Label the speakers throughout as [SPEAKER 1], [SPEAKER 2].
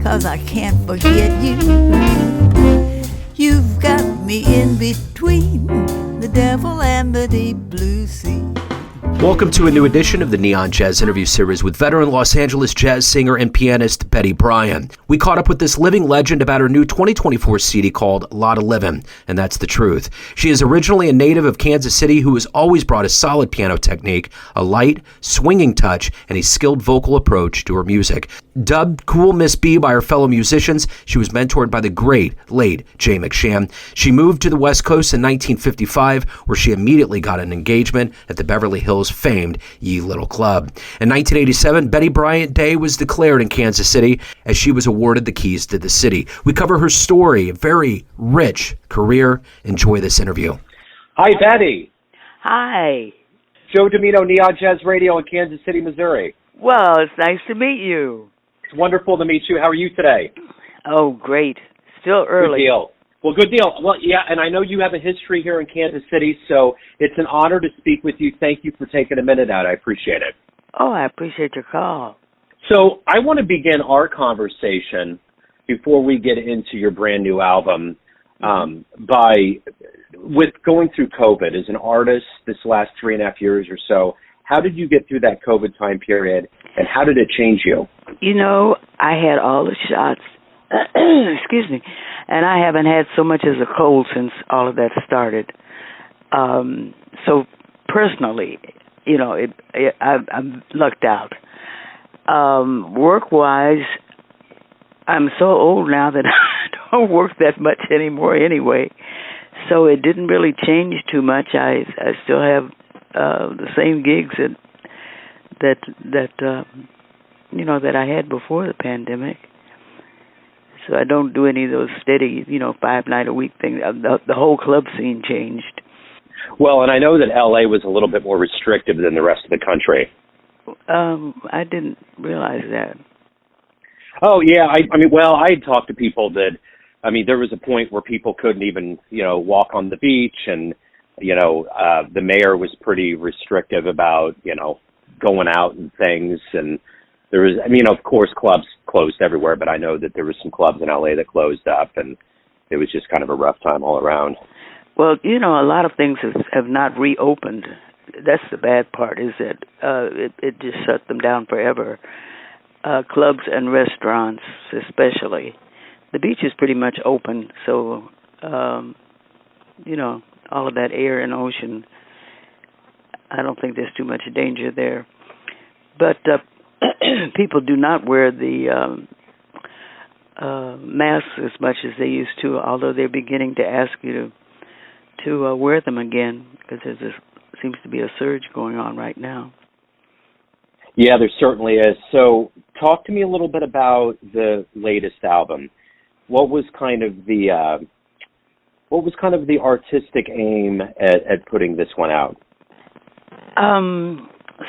[SPEAKER 1] 'cause I can't forget you. You've got me in between the devil and the deep blue sea.
[SPEAKER 2] Welcome to a new edition of the Neon Jazz interview series with veteran Los Angeles jazz singer and pianist Betty Bryant. We caught up with this living legend about her new 2024 CD called Lotta Livin, and that's the truth. She is originally a native of Kansas City who has always brought a solid piano technique, a light, swinging touch, and a skilled vocal approach to her music. Dubbed Cool Miss B by her fellow musicians, she was mentored by the great, late Jay McShann. She moved to the West Coast in 1955, where she immediately got an engagement at the Beverly Hills famed Ye Little Club. In 1987, Betty Bryant Day was declared in Kansas City as she was awarded the keys to the city. We cover her story, a very rich career. Enjoy this interview.
[SPEAKER 3] Hi, Betty.
[SPEAKER 4] Hi.
[SPEAKER 3] Joe Domino, Neon Jazz Radio in Kansas City, Missouri.
[SPEAKER 4] Well, it's nice to meet you.
[SPEAKER 3] It's wonderful to meet you. How are you today?
[SPEAKER 4] Oh, great. Still early.
[SPEAKER 3] Good deal. Well, good deal. Well, yeah, and I know you have a history here in Kansas City, so it's an honor to speak with you. Thank you for taking a minute out. I appreciate it.
[SPEAKER 4] Oh, I appreciate your call.
[SPEAKER 3] So I want to begin our conversation before we get into your brand new album with going through COVID. As an artist this last 3.5 years or so, how did you get through that COVID time period, and how did it change you?
[SPEAKER 4] You know, I had all the shots. Excuse me. And I haven't had so much as a cold since all of that started. So personally, you know, I'm lucked out. Work-wise, I'm so old now that I don't work that much anymore anyway. So it didn't really change too much. I still have the same gigs that I had before the pandemic. So I don't do any of those steady, 5-night-a-week things. The whole club scene changed.
[SPEAKER 3] Well, and I know that L.A. was a little bit more restrictive than the rest of the country.
[SPEAKER 4] I didn't realize that.
[SPEAKER 3] Oh, yeah. I had talked to people that, there was a point where people couldn't even, walk on the beach, and, the mayor was pretty restrictive about, going out and things, and there was, of course, clubs closed everywhere, but I know that there were some clubs in L.A. that closed up, and it was just kind of a rough time all around.
[SPEAKER 4] Well, a lot of things have not reopened. That's the bad part, is that it just shut them down forever. Clubs and restaurants, especially. The beach is pretty much open, so, all of that air and ocean, I don't think there's too much danger there. But people do not wear the masks as much as they used to, although they're beginning to ask you to wear them again, because there seems to be a surge going on right now.
[SPEAKER 3] Yeah, there certainly is. So talk to me a little bit about the latest album. What was kind of the artistic aim at putting this one out?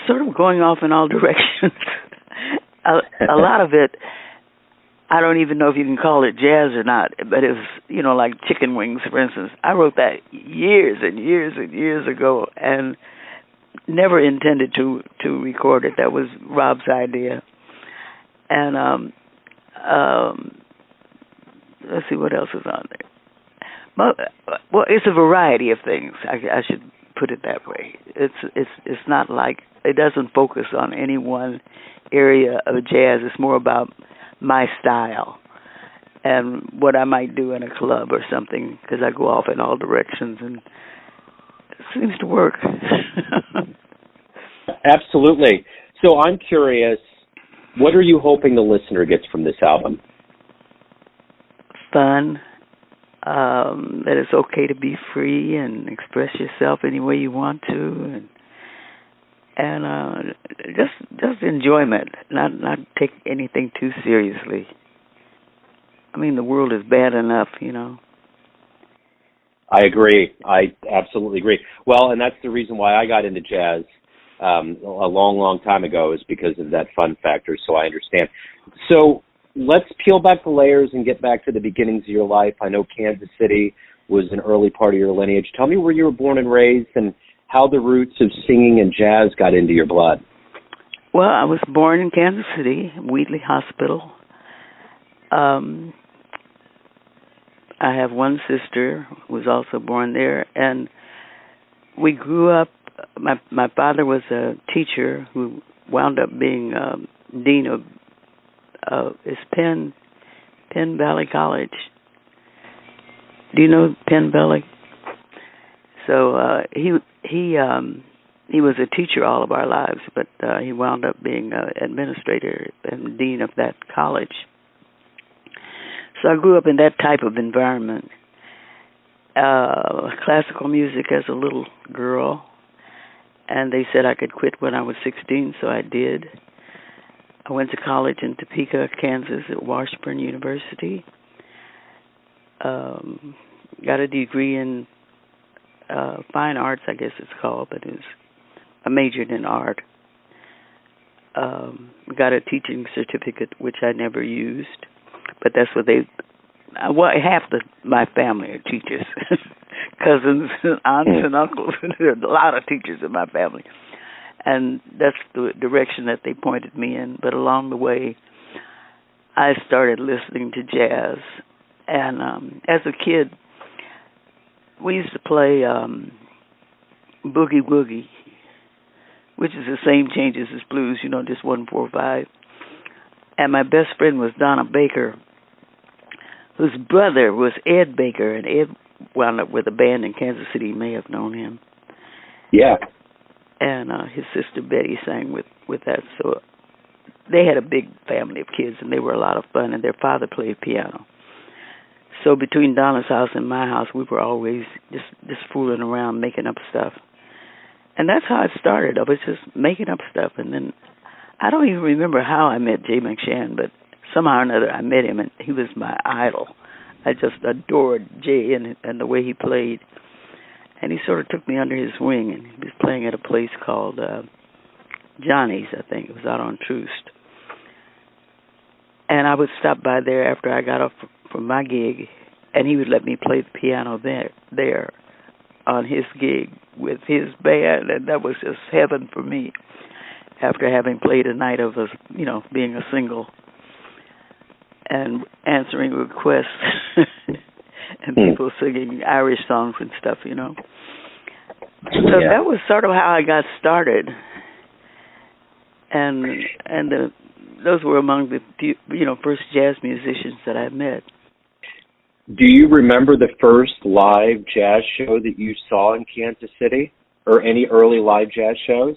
[SPEAKER 4] Sort of going off in all directions. A lot of it, I don't even know if you can call it jazz or not, but it was, like Chicken Wings, for instance. I wrote that years and years and years ago and never intended to record it. That was Rob's idea. And let's see what else is on there. Well, it's a variety of things. I should put it that way. It's not like, it doesn't focus on any one area of jazz. It's more about my style and what I might do in a club or something, because I go off in all directions, and it seems to work.
[SPEAKER 3] Absolutely. So I'm curious, what are you hoping the listener gets from this album?
[SPEAKER 4] Fun. That it's okay to be free and express yourself any way you want to, and just enjoyment, not take anything too seriously. The world is bad enough,
[SPEAKER 3] I agree. I absolutely agree. Well, and that's the reason why I got into jazz a long, long time ago, is because of that fun factor, so I understand. So let's peel back the layers and get back to the beginnings of your life. I know Kansas City was an early part of your lineage. Tell me where you were born and raised and how the roots of singing and jazz got into your blood.
[SPEAKER 4] Well, I was born in Kansas City, Wheatley Hospital, I have one sister who was also born there, and we grew up. My father was a teacher who wound up being dean of Penn Valley College. Do you know Penn Valley? So he was a teacher all of our lives, but he wound up being administrator and dean of that college. So I grew up in that type of environment. Classical music as a little girl, and they said I could quit when I was 16, so I did. I went to college in Topeka, Kansas at Washburn University. Got a degree in fine arts, I guess it's called, but I majored in art. Got a teaching certificate, which I never used, but that's what half my family are teachers, cousins, aunts, and uncles. There are a lot of teachers in my family, and that's the direction that they pointed me in. But along the way, I started listening to jazz, and as a kid, we used to play boogie woogie, which is the same changes as blues, just 1-4-5. And my best friend was Donna Baker, whose brother was Ed Baker, and Ed wound up with a band in Kansas City. You may have known him.
[SPEAKER 3] Yeah.
[SPEAKER 4] And his sister Betty sang with that. So they had a big family of kids, and they were a lot of fun, and their father played piano. So between Donna's house and my house, we were always just fooling around, making up stuff. And that's how it started. I was just making up stuff. And then I don't even remember how I met Jay McShann, but somehow or another I met him, and he was my idol. I just adored Jay and the way he played. And he sort of took me under his wing, and he was playing at a place called Johnny's, I think. It was out on Troost. And I would stop by there after I got off from my gig, and he would let me play the piano there on his gig with his band, and that was just heaven for me after having played a night of being a single and answering requests and people singing Irish songs and stuff, So that was sort of how I got started, and those were among the few, first jazz musicians that I met.
[SPEAKER 3] Do you remember the first live jazz show that you saw in Kansas City, or any early live jazz shows?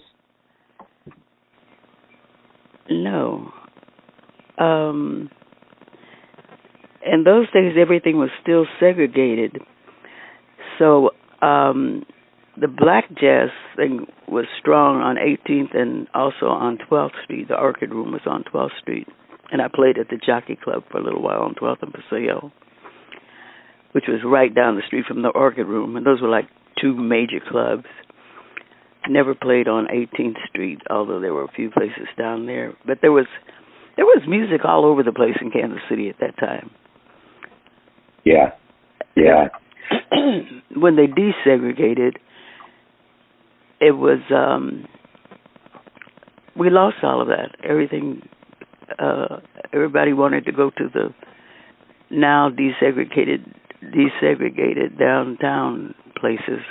[SPEAKER 4] No. In those days, everything was still segregated. So the black jazz thing was strong on 18th and also on 12th Street. The Orchid Room was on 12th Street. And I played at the Jockey Club for a little while on 12th and Paseo, which was right down the street from the Orchid Room. And those were like two major clubs. Never played on 18th Street, although there were a few places down there. But there was music all over the place in Kansas City at that time.
[SPEAKER 3] Yeah.
[SPEAKER 4] When they desegregated, it was we lost all of that. Everything. Everybody wanted to go to the now desegregated downtown places,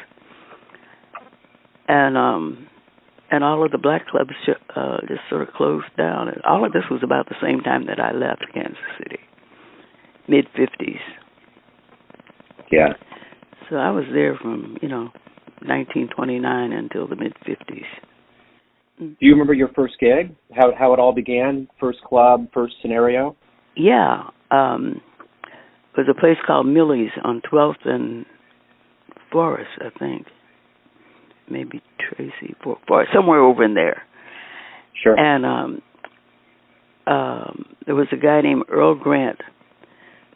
[SPEAKER 4] and all of the black clubs just sort of closed down. And all of this was about the same time that I left Kansas City, mid-50s.
[SPEAKER 3] Yeah.
[SPEAKER 4] So I was there from 1929 until the mid-50s.
[SPEAKER 3] Do you remember your first gig? How it all began? First club, first scenario?
[SPEAKER 4] Yeah. It was a place called Millie's on 12th and Forest, I think. Maybe Tracy, Forest, somewhere over in there.
[SPEAKER 3] Sure.
[SPEAKER 4] And there was a guy named Earl Grant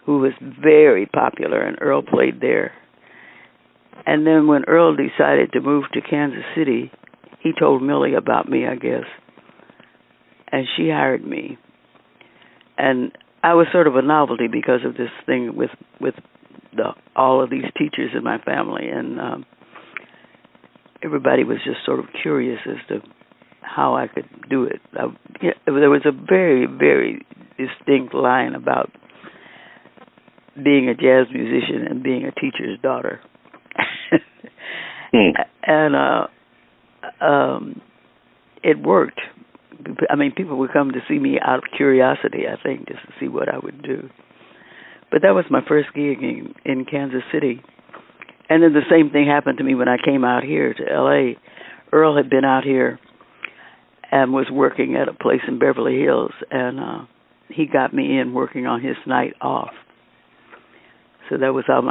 [SPEAKER 4] who was very popular, and Earl played there. And then when Earl decided to move to Kansas City, he told Millie about me, I guess, and she hired me. And I was sort of a novelty because of this thing with all of these teachers in my family, and everybody was just sort of curious as to how I could do it. There was a very, very distinct line about being a jazz musician and being a teacher's daughter. And it worked. I mean, people would come to see me out of curiosity, I think, just to see what I would do. But that was my first gig in Kansas City. And then the same thing happened to me when I came out here to L.A. Earl had been out here and was working at a place in Beverly Hills, and he got me in working on his night off. So that was how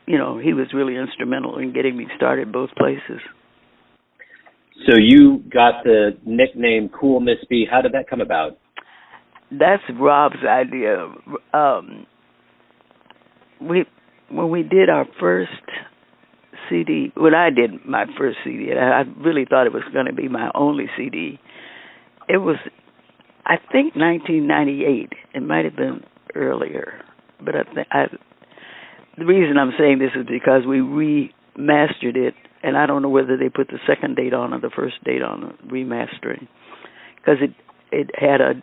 [SPEAKER 4] he was really instrumental in getting me started both places.
[SPEAKER 3] So you got the nickname Cool Miss B. How did that come about?
[SPEAKER 4] That's Rob's idea. When we did our first CD, when I did my first CD, and I really thought it was going to be my only CD, it was, I think, 1998. It might have been earlier, but the reason I'm saying this is because we remastered it, and I don't know whether they put the second date on or the first date on the remastering, because it had a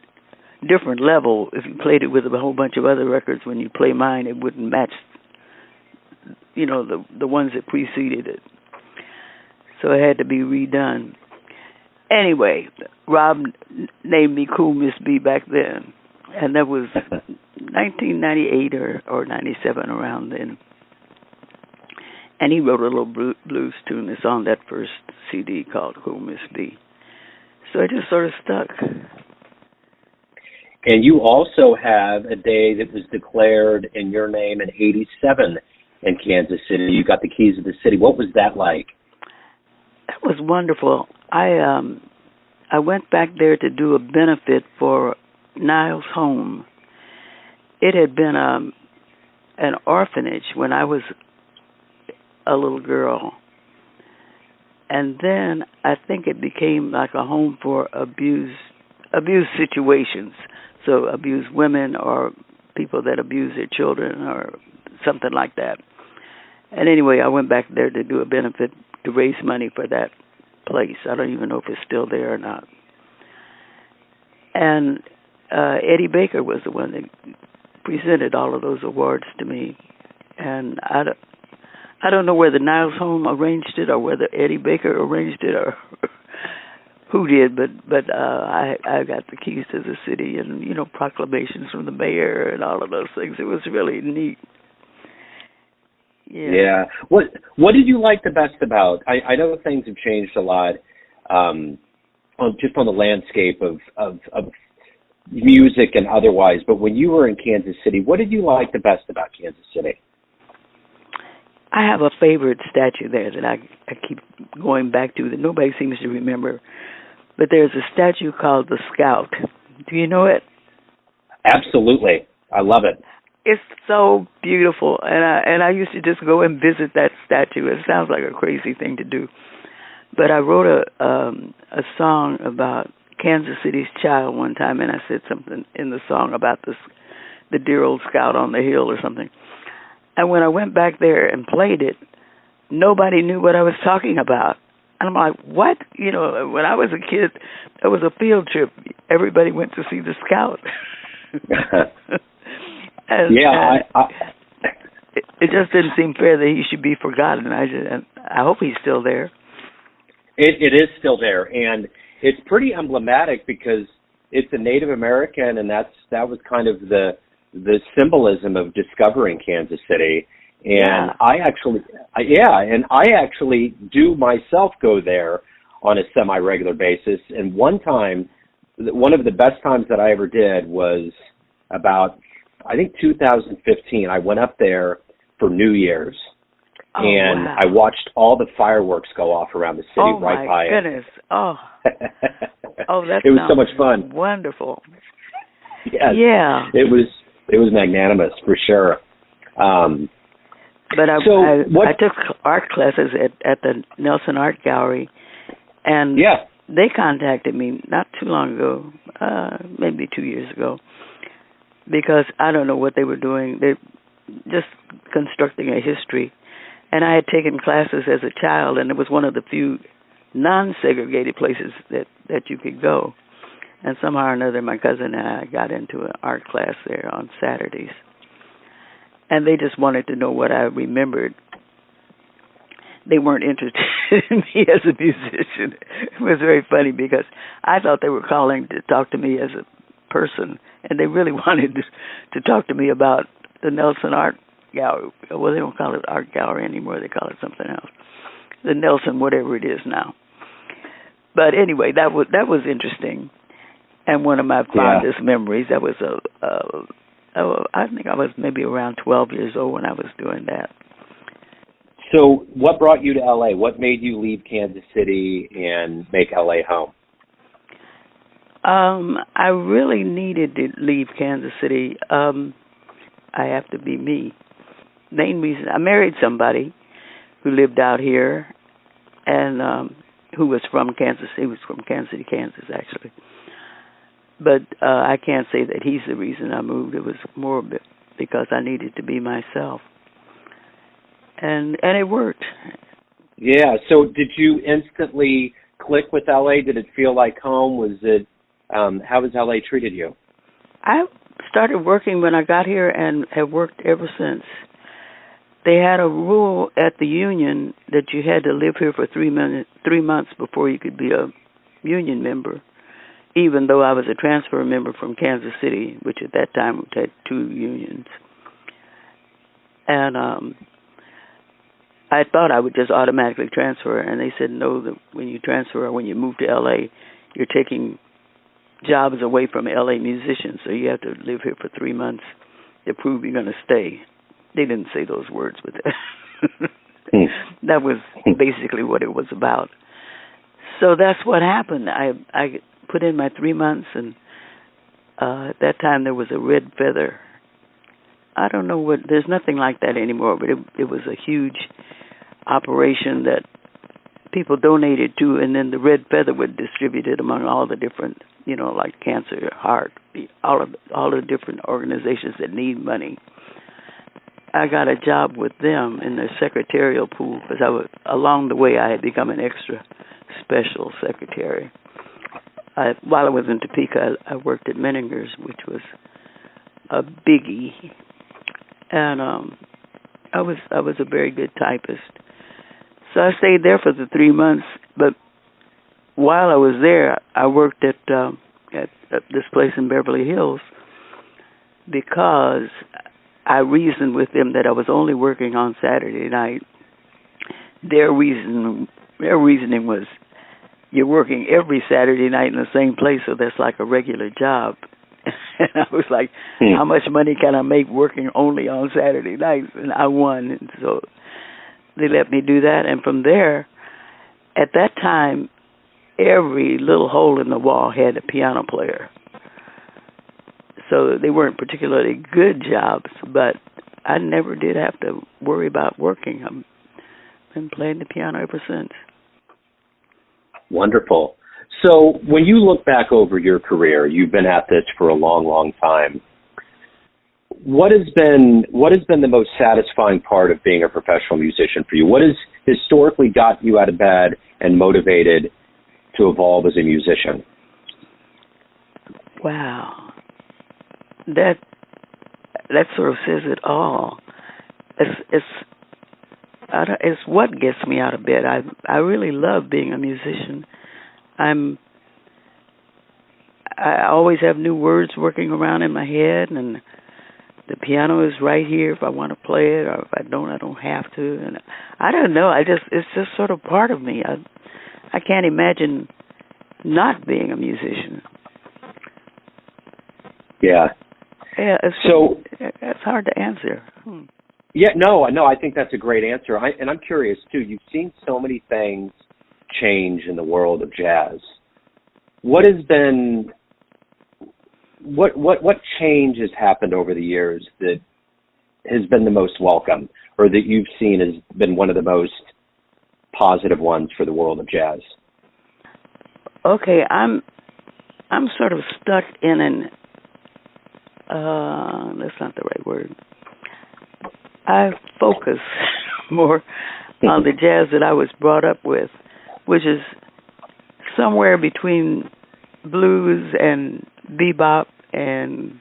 [SPEAKER 4] different level. If you played it with a whole bunch of other records, when you play mine, it wouldn't match, the ones that preceded it. So it had to be redone. Anyway, Rob named me Cool Miss B back then, and that was 1998 or 97, around then. And he wrote a little blues tune that's on that first CD called Cool Miss B. So it just sort of stuck.
[SPEAKER 3] And you also have a day that was declared in your name in 87 in Kansas City. You got the keys of the city. What was that like?
[SPEAKER 4] That was wonderful. I went back there to do a benefit for Niles Home. It had been an orphanage when I was a little girl. And then I think it became like a home for abused situations. So abused women or people that abuse their children or something like that. And anyway, I went back there to do a benefit to raise money for that place. I don't even know if it's still there or not. And Eddie Baker was the one that presented all of those awards to me. And I don't know whether Niles Home arranged it or whether Eddie Baker arranged it or who did, but I got the keys to the city and, proclamations from the mayor and all of those things. It was really neat.
[SPEAKER 3] Yeah. What did you like the best about? I know things have changed a lot, just on the landscape of music and otherwise. But when you were in Kansas City, what did you like the best about Kansas City?
[SPEAKER 4] I have a favorite statue there that I keep going back to that nobody seems to remember. But there's a statue called the Scout. Do you know it?
[SPEAKER 3] Absolutely. I love it.
[SPEAKER 4] It's so beautiful, and I used to just go and visit that statue. It sounds like a crazy thing to do, but I wrote a song about Kansas City's child one time, and I said something in the song about the dear old Scout on the hill or something. And when I went back there and played it, nobody knew what I was talking about. And I'm like, what? When I was a kid, there was a field trip. Everybody went to see the Scout. It just didn't seem fair that he should be forgotten. I hope he's still there.
[SPEAKER 3] It is still there, and it's pretty emblematic because it's a Native American, and that was kind of the symbolism of discovering Kansas City. And I actually do myself go there on a semi-regular basis. And one of the best times that I ever did was about, I think, 2015. I went up there for New Year's, and wow. I watched all the fireworks go off around the city right by it.
[SPEAKER 4] Oh, my goodness. Oh,
[SPEAKER 3] it was so much fun.
[SPEAKER 4] Wonderful.
[SPEAKER 3] Yes.
[SPEAKER 4] Yeah.
[SPEAKER 3] It was magnanimous, for sure.
[SPEAKER 4] But I took art classes at the Nelson Art Gallery, and they contacted me not too long ago, maybe 2 years ago, because I don't know what they were doing. They're just constructing a history. And I had taken classes as a child, and it was one of the few non-segregated places that you could go. And somehow or another, my cousin and I got into an art class there on Saturdays. and they just wanted to know what I remembered. They weren't interested in me as a musician. It was very funny because I thought they were calling to talk to me as a person, and they really wanted to talk to me about the Nelson Art Gallery. Well, they don't call it Art Gallery anymore. They call it something else. The Nelson, whatever it is now. But anyway, that was interesting, and one of my fondest memories. That was I think I was maybe around 12 years old when I was doing that.
[SPEAKER 3] So what brought you to L.A.? What made you leave Kansas City and make L.A. home?
[SPEAKER 4] I really needed to leave Kansas City. I have to be me. Main reason, I married somebody who lived out here and who was from Kansas. He was from Kansas City, Kansas, actually. But I can't say that he's the reason I moved. It was more because I needed to be myself. And it worked.
[SPEAKER 3] Yeah. So did you instantly click with LA? Did it feel like home? Was it? How has LA treated you? I
[SPEAKER 4] started working when I got here and have worked ever since. They had a rule at the union that you had to live here for 3 months before you could be a union member, even though I was a transfer member from Kansas City, which at that time had 2 unions. And I thought I would just automatically transfer, and they said no, that when you transfer or when you move to L.A., you're taking jobs away from L.A. musicians, so you have to live here for 3 months to prove you're going to stay. They didn't say those words, but that was basically what it was about. So that's what happened. I put in my 3 months, and at that time there was a red feather. I don't know what, there's nothing like that anymore, but it was a huge operation that people donated to, and then the red feather would distribute it among all the different, like cancer, heart, all the different organizations that need money. I got a job with them in their secretarial pool because along the way I had become an extra special secretary. While I was in Topeka, I worked at Menninger's, which was a biggie, and I was a very good typist. So I stayed there for the 3 months, but while I was there, I worked at this place in Beverly Hills because I reasoned with them that I was only working on Saturday night. Their reasoning was, you're working every Saturday night in the same place, so that's like a regular job. And I was like, how much money can I make working only on Saturday nights? And I won, and so they let me do that. And from there, at that time, every little hole in the wall had a piano player. So they weren't particularly good jobs, but I never did have to worry about working. I've been playing the piano ever since.
[SPEAKER 3] Wonderful. So when you look back over your career, you've been at this for a long, long time. What has been the most satisfying part of being a professional musician for you? What has historically got you out of bed and motivated to evolve as a musician?
[SPEAKER 4] Wow. That sort of says it all. It's what gets me out of bed. I really love being a musician. I always have new words working around in my head, and the piano is right here if I want to play it, or if I don't have to. And I don't know. It's just sort of part of me. I can't imagine not being a musician.
[SPEAKER 3] Yeah.
[SPEAKER 4] Yeah. It's hard to answer.
[SPEAKER 3] Yeah. No. I think that's a great answer. And I'm curious too. You've seen so many things change in the world of jazz. What change has happened over the years that has been the most welcome, or that you've seen has been one of the most positive ones for the world of jazz?
[SPEAKER 4] Okay, I'm sort of stuck in an that's not the right word. I focus more on the jazz that I was brought up with, which is somewhere between blues and bebop and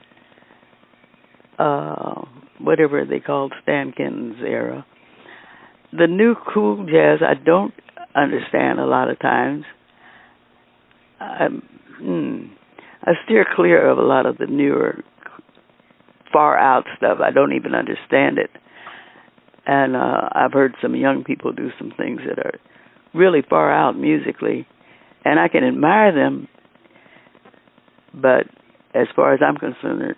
[SPEAKER 4] whatever they called Stan Kenton's era. The new cool jazz, I don't understand a lot of times. I steer clear of a lot of the newer, far out stuff. I don't even understand it. And I've heard some young people do some things that are really far out musically, and I can admire them, but as far as I'm concerned,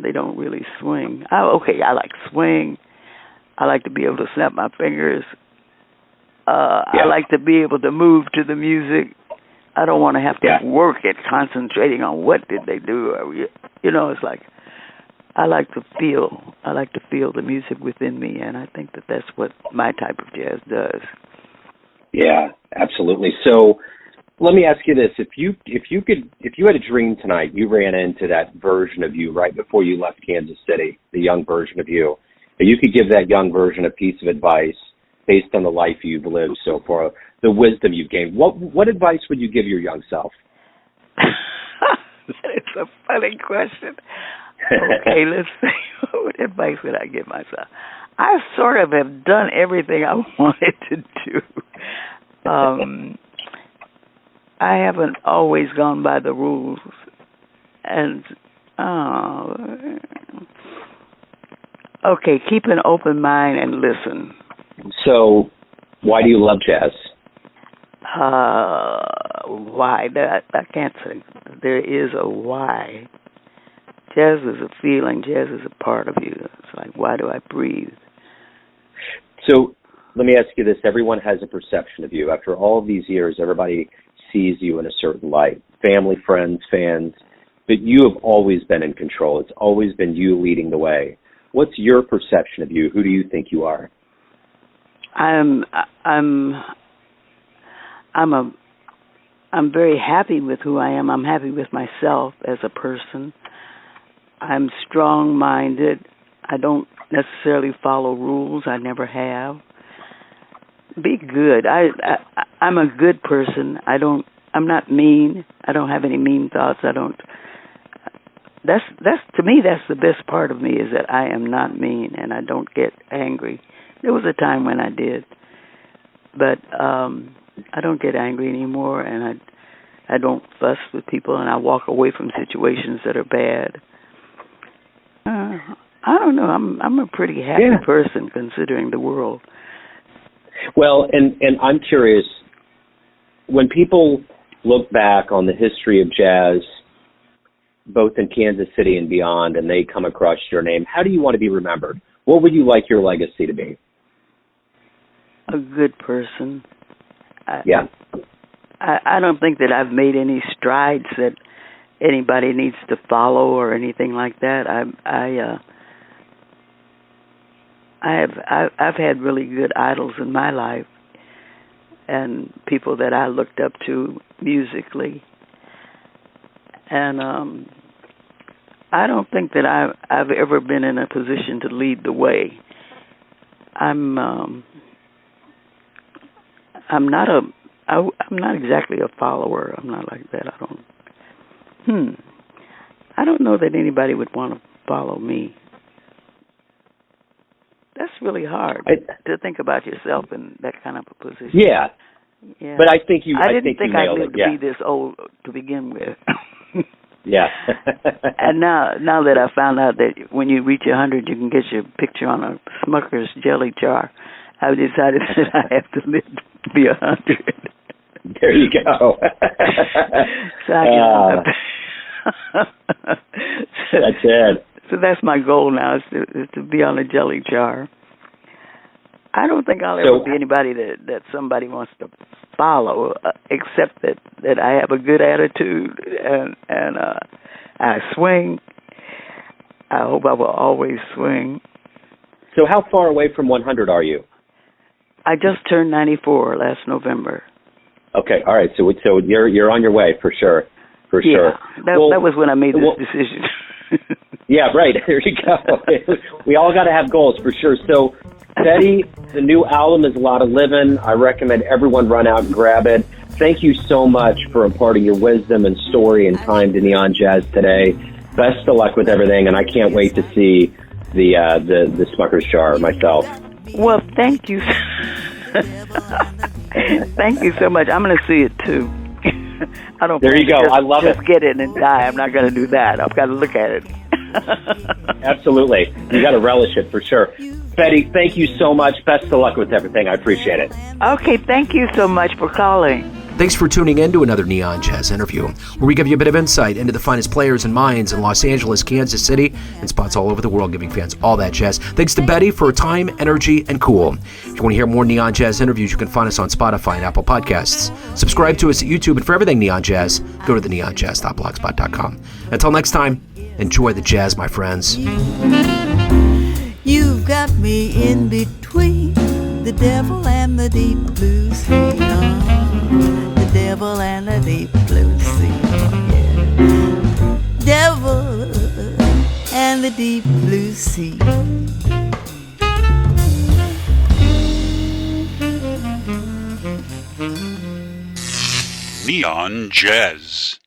[SPEAKER 4] they don't really swing. I like swing. I like to be able to snap my fingers. I like to be able to move to the music. I don't want to have to work at concentrating on what did they do. It's like I like to feel the music within me, and I think that that's what my type of jazz does.
[SPEAKER 3] Yeah, absolutely. So let me ask you this: if you had a dream tonight, you ran into that version of you right before you left Kansas City, the young version of you, and you could give that young version a piece of advice based on the life you've lived so far, the wisdom you've gained. What advice would you give your young self?
[SPEAKER 4] It's a funny question. Okay, let's see. What advice would I give myself? I sort of have done everything I wanted to do. I haven't always gone by the rules. And, okay, keep an open mind and listen.
[SPEAKER 3] So, why do you love jazz?
[SPEAKER 4] Why? I can't say. There is a why. Jazz is a feeling. Jazz is a part of you. It's like, why do I breathe?
[SPEAKER 3] So, let me ask you this. Everyone has a perception of you. After all of these years, everybody sees you in a certain light. Family, friends, fans. But you have always been in control. It's always been you leading the way. What's your perception of you? Who do you think you are?
[SPEAKER 4] I'm very happy with who I am. I'm happy with myself as a person. I'm strong-minded. I don't necessarily follow rules. I never have. Be good. I'm a good person. I'm not mean. I don't have any mean thoughts. That's to me, that's the best part of me, is that I am not mean and I don't get angry. There was a time when I did, but I don't get angry anymore, and I don't fuss with people, and I walk away from situations that are bad. I don't know. I'm a pretty happy person considering the world.
[SPEAKER 3] Well, and I'm curious, when people look back on the history of jazz, both in Kansas City and beyond, and they come across your name, how do you want to be remembered? What would you like your legacy to be?
[SPEAKER 4] A good person.
[SPEAKER 3] I
[SPEAKER 4] don't think that I've made any strides that anybody needs to follow or anything like that. I've had really good idols in my life and people that I looked up to musically, and I don't think that I've ever been in a position to lead the way. I'm not exactly a follower. I'm not like that. I don't know that anybody would want to follow me. That's really hard to think about yourself in that kind of a position.
[SPEAKER 3] Yeah. But I think
[SPEAKER 4] I didn't think I'd live to be this old to begin with.
[SPEAKER 3] Yeah.
[SPEAKER 4] And now that I found out that when you reach 100, you can get your picture on a Smucker's jelly jar, I've decided that I have to live to be 100.
[SPEAKER 3] There you go.
[SPEAKER 4] So I
[SPEAKER 3] that's it.
[SPEAKER 4] So that's my goal now, is to be on a jelly jar. I don't think I'll ever be anybody that somebody wants to follow, except that I have a good attitude and I swing. I hope I will always swing.
[SPEAKER 3] So how far away from 100 are you?
[SPEAKER 4] I just turned 94 last November.
[SPEAKER 3] Okay, all right. So you're on your way for sure. For sure.
[SPEAKER 4] That was when I made this decision.
[SPEAKER 3] Yeah, right. There you go. We all got to have goals for sure. So, Betty, the new album is Lotta Livin'. I recommend everyone run out and grab it. Thank you so much for imparting your wisdom and story and time to Neon Jazz today. Best of luck with everything, and I can't wait to see the Smucker's jar myself.
[SPEAKER 4] Well, thank you. Thank you so much. I'm going to see it too. I don't.
[SPEAKER 3] There you go. I love it.
[SPEAKER 4] Just get it and die. I'm not going to do that. I've got to look at it.
[SPEAKER 3] Absolutely. You got to relish it for sure. Betty, thank you so much. Best of luck with everything. I appreciate it.
[SPEAKER 4] Okay, thank you so much for calling.
[SPEAKER 2] Thanks for tuning in to another Neon Jazz interview, where we give you a bit of insight into the finest players and minds in Los Angeles, Kansas City, and spots all over the world, giving fans all that jazz. Thanks to Betty for her time, energy, and cool. If you want to hear more Neon Jazz interviews, you can find us on Spotify and Apple Podcasts. Subscribe to us at YouTube, and for everything Neon Jazz, go to theneonjazz.blogspot.com. Until next time, enjoy the jazz, my friends.
[SPEAKER 1] You've got me in between the devil and the deep blue sea. The devil and the deep blue sea. Yeah. Devil and the deep blue sea.
[SPEAKER 5] Neon Jazz.